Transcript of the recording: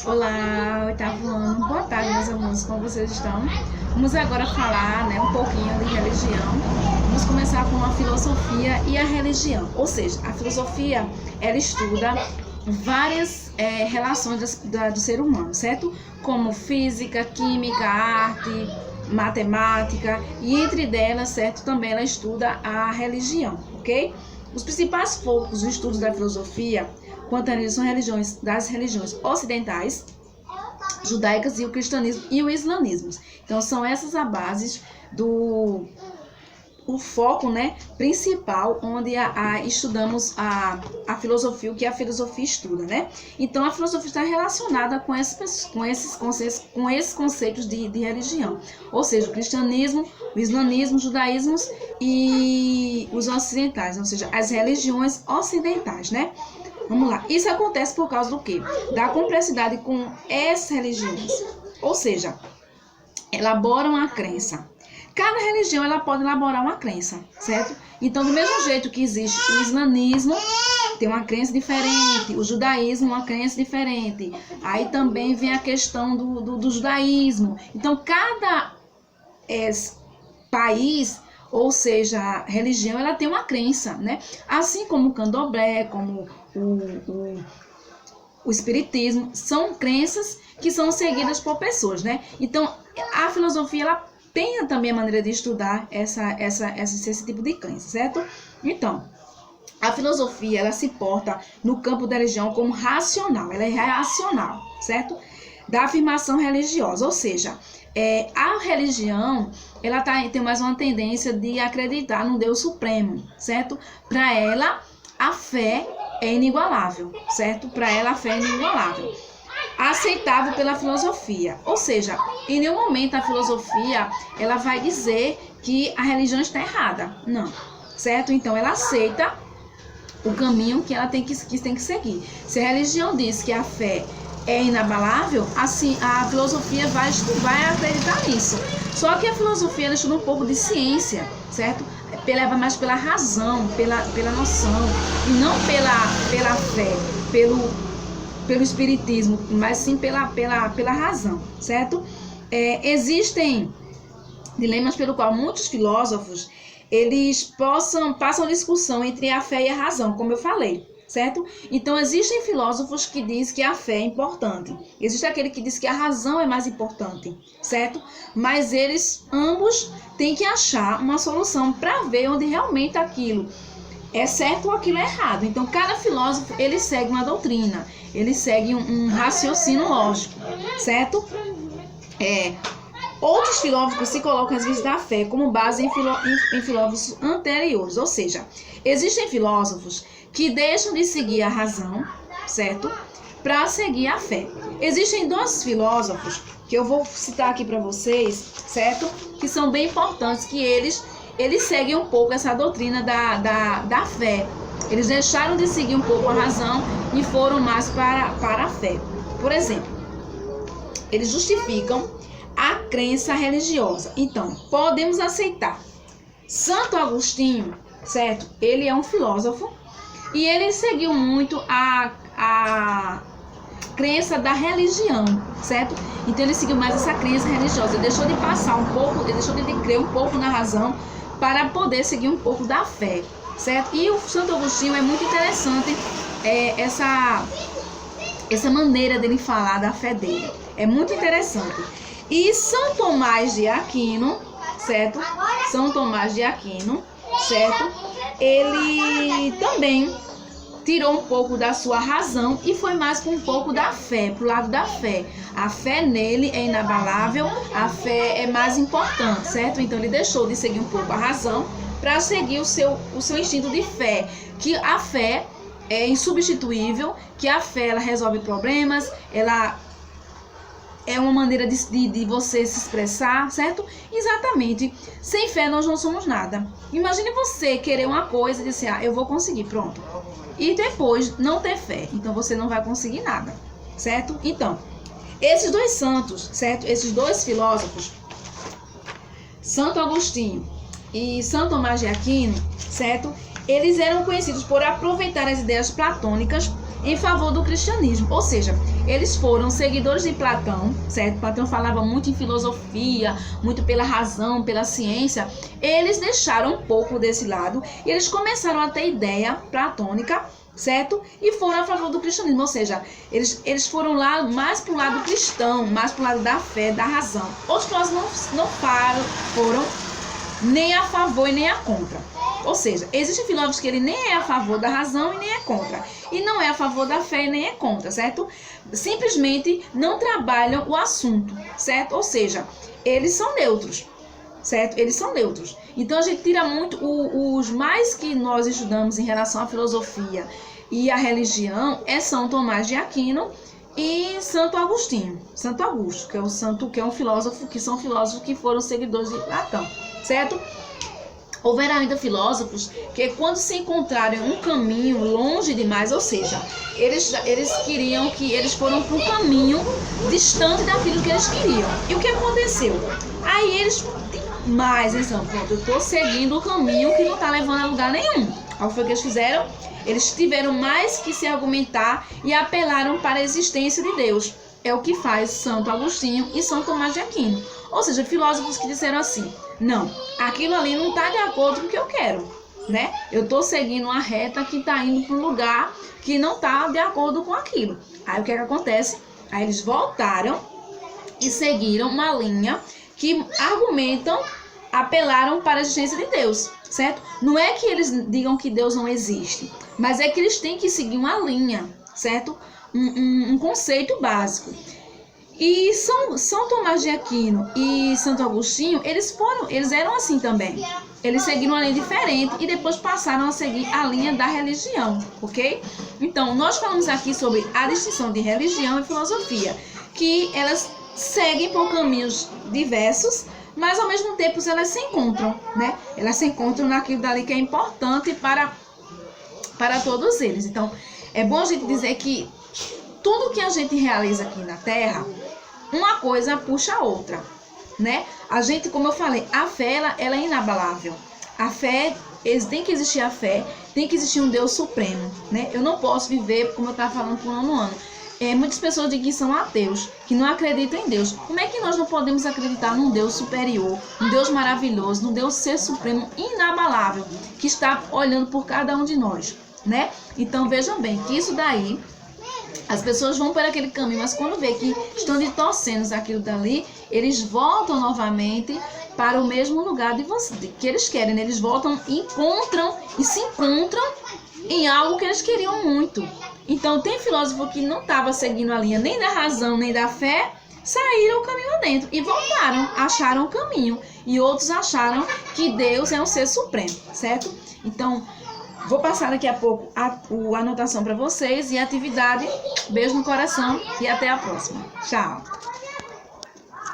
Olá, oitavo ano. Boa tarde, meus alunos. Como vocês estão? Vamos agora falar, um pouquinho de religião. Vamos começar com a filosofia e a religião. Ou seja, a filosofia, ela estuda várias relações do ser humano, certo? Como física, química, arte, matemática. E entre delas, certo, também ela estuda a religião, ok? Os principais focos dos estudos da filosofia quanto a isso são das religiões ocidentais, judaicas e o cristianismo e o islamismo. Então são essas as bases do foco, principal, onde estudamos a filosofia, o que a filosofia estuda, Então a filosofia está relacionada com esses conceitos de religião, ou seja, o cristianismo, o islamismo, o judaísmo e os ocidentais, ou seja, as religiões ocidentais, Vamos lá. Isso acontece por causa do quê? Da complexidade com essas religiões. Ou seja, elaboram a crença. Cada religião ela pode elaborar uma crença, certo? Então, do mesmo jeito que existe o islamismo, tem uma crença diferente, o judaísmo, uma crença diferente. Aí também vem a questão do judaísmo. Então, cada país, ou seja, a religião, ela tem uma crença, Assim como o candomblé, como o espiritismo, são crenças que são seguidas por pessoas, Então, a filosofia, ela tem também a maneira de estudar esse tipo de crença, certo? Então, a filosofia, ela se porta no campo da religião como racional, ela é racional, certo? Da afirmação religiosa, ou seja, a religião, ela tem mais uma tendência de acreditar no Deus Supremo, certo? Para ela, a fé é inigualável, certo? Para ela, a fé é inigualável. Aceitável pela filosofia, ou seja, em nenhum momento a filosofia, ela vai dizer que a religião está errada, não, certo? Então, ela aceita o caminho que ela tem que seguir. Se a religião diz que a fé é inabalável, assim, a filosofia vai acreditar nisso. Só que a filosofia, ela estuda um pouco de ciência, certo? Leva mais pela razão, pela noção, e não pela fé, pelo espiritismo, mas sim pela razão, certo? Existem dilemas pelo qual muitos filósofos, eles passam discussão entre a fé e a razão, como eu falei, certo? Então, existem filósofos que dizem que a fé é importante. Existe aquele que diz que a razão é mais importante, certo? Mas eles, ambos, têm que achar uma solução para ver onde realmente aquilo é certo ou aquilo é errado. Então, cada filósofo, ele segue uma doutrina, ele segue um raciocínio lógico, certo? Outros filósofos se colocam às vezes da fé como base em filósofos anteriores, ou seja, existem filósofos que deixam de seguir a razão, certo? Para seguir a fé. Existem dois filósofos que eu vou citar aqui para vocês, certo? Que são bem importantes, que eles seguem um pouco essa doutrina da fé. Eles deixaram de seguir um pouco a razão e foram mais para a fé. Por exemplo, eles justificam a crença religiosa. Então, podemos aceitar Santo Agostinho, certo? Ele é um filósofo e ele seguiu muito a crença da religião, certo? Então, ele seguiu mais essa crença religiosa. Ele deixou de passar um pouco, ele deixou de crer um pouco na razão para poder seguir um pouco da fé, certo? E o Santo Agostinho é muito interessante essa maneira dele falar da fé dele. É muito interessante. E São Tomás de Aquino, certo? São Tomás de Aquino, certo? Ele também tirou um pouco da sua razão e foi mais para um pouco da fé, para o lado da fé. A fé nele é inabalável, a fé é mais importante, certo? Então ele deixou de seguir um pouco a razão para seguir o seu instinto de fé, que a fé é insubstituível, que a fé ela resolve problemas, ela é uma maneira de você se expressar, certo? Exatamente. Sem fé nós não somos nada. Imagine você querer uma coisa e dizer, eu vou conseguir, pronto. E depois não ter fé. Então você não vai conseguir nada, certo? Então, esses dois santos, certo? Esses dois filósofos, Santo Agostinho e São Tomás de Aquino, certo? Eles eram conhecidos por aproveitar as ideias platônicas em favor do cristianismo. Ou seja, eles foram seguidores de Platão, certo? Platão falava muito em filosofia, muito pela razão, pela ciência. Eles deixaram um pouco desse lado e eles começaram a ter ideia platônica, certo? E foram a favor do cristianismo, ou seja, eles foram lá mais para o lado cristão, mais para o lado da fé, da razão. Os filósofos não foram nem a favor e nem a contra. Ou seja, existem filósofos que ele nem é a favor da razão e nem é contra. E não é a favor da fé e nem é contra, certo? Simplesmente não trabalham o assunto, certo? Ou seja, eles são neutros, certo? Eles são neutros. Então a gente tira muito os mais que nós estudamos em relação à filosofia e à religião é São Tomás de Aquino e Santo Agostinho. Santo Augusto, que é um filósofo, que são filósofos que foram seguidores de Platão, certo? Houveram ainda filósofos que, quando se encontraram um caminho longe demais, ou seja, eles queriam que eles foram para um caminho distante daquilo que eles queriam. E o que aconteceu? Aí eles, mas então, pronto, eu estou seguindo o caminho que não está levando a lugar nenhum. Aí foi o que eles fizeram? Eles tiveram mais que se argumentar e apelaram para a existência de Deus. É o que faz Santo Agostinho e São Tomás de Aquino. Ou seja, filósofos que disseram assim: não, aquilo ali não está de acordo com o que eu quero, né? Eu estou seguindo uma reta que está indo para um lugar que não está de acordo com aquilo. Aí o que acontece? Aí eles voltaram e seguiram uma linha que apelaram para a existência de Deus, certo? Não é que eles digam que Deus não existe, mas é que eles têm que seguir uma linha, certo? Um conceito básico. E São Tomás de Aquino e Santo Agostinho, eles eram assim também. Eles seguiram uma linha diferente e depois passaram a seguir a linha da religião, ok? Então, nós falamos aqui sobre a distinção de religião e filosofia, que elas seguem por caminhos diversos, mas ao mesmo tempo elas se encontram, né? Elas se encontram naquilo dali que é importante para todos eles. Então, é bom a gente dizer que tudo que a gente realiza aqui na Terra, uma coisa puxa a outra, né? A gente, como eu falei, a fé, ela é inabalável. A fé, tem que existir a fé, tem que existir um Deus supremo, né? Eu não posso viver, como eu estava falando, por um ano. Muitas pessoas dizem que são ateus, que não acreditam em Deus. Como é que nós não podemos acreditar num Deus superior, num Deus maravilhoso, num Deus ser supremo, inabalável, que está olhando por cada um de nós, né? Então, vejam bem, que isso daí, as pessoas vão para aquele caminho, mas quando vê que estão distorcendo aquilo dali, eles voltam novamente para o mesmo lugar que eles querem, né? Eles voltam e se encontram em algo que eles queriam muito. Então, tem filósofo que não estava seguindo a linha nem da razão, nem da fé, saíram o caminho adentro e voltaram, acharam o caminho. E outros acharam que Deus é um ser supremo, certo? Então, vou passar daqui a pouco a anotação para vocês e a atividade. Beijo no coração e até a próxima. Tchau!